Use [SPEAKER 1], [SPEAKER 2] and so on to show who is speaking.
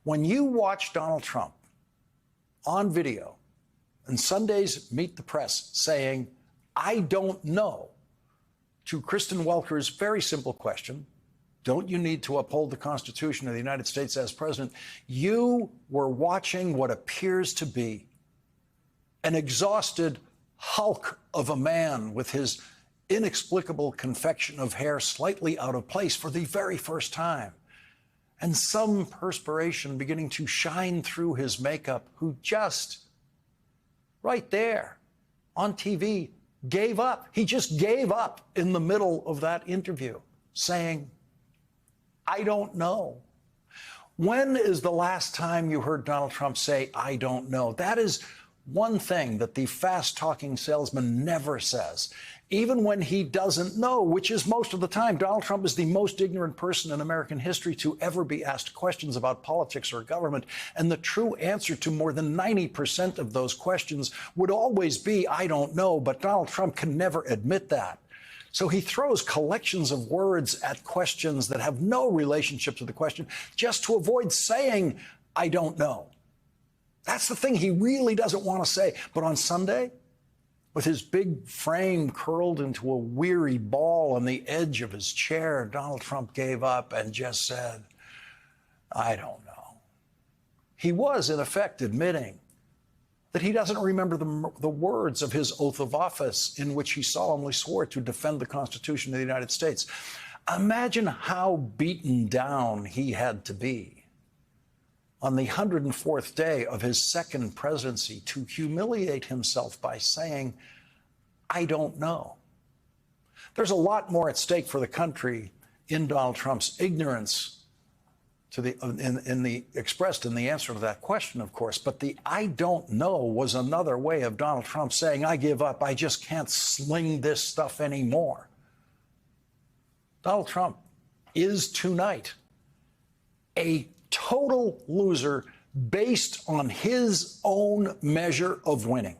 [SPEAKER 1] When you watch Donald Trump on video and Sunday's Meet the Press saying, I don't know, to Kristen Welker's very simple question, don't you need to uphold the Constitution of the United States as president? You were watching what appears to be an exhausted hulk of a man with his inexplicable confection of hair slightly out of place for the very first time, and some perspiration beginning to shine through his makeup, who just, right there on TV, gave up. He just gave up in the middle of that interview, saying, I don't know. When is the last time you heard Donald Trump say, I don't know? That is one thing that the fast-talking salesman never says. Even when he doesn't know, which is most of the time. Donald Trump is the most ignorant person in American history to ever be asked questions about politics or government. And the true answer to more than 90% of those questions would always be, I don't know. But Donald Trump can never admit that. So he throws collections of words at questions that have no relationship to the question just to avoid saying, I don't know. That's the thing he really doesn't want to say. But on Sunday, with his big frame curled into a weary ball on the edge of his chair, Donald Trump gave up and just said, I don't know. He was, in effect, admitting that he doesn't remember the words of his oath of office in which he solemnly swore to defend the Constitution of the United States. Imagine how beaten down he had to be on the 104th day of his second presidency to humiliate himself by saying, I don't know. There's a lot more at stake for the country in Donald Trump's ignorance expressed in the answer to that question, of course. But the I don't know was another way of Donald Trump saying, I give up. I just can't sling this stuff anymore. Donald Trump is tonight a total loser based on his own measure of winning.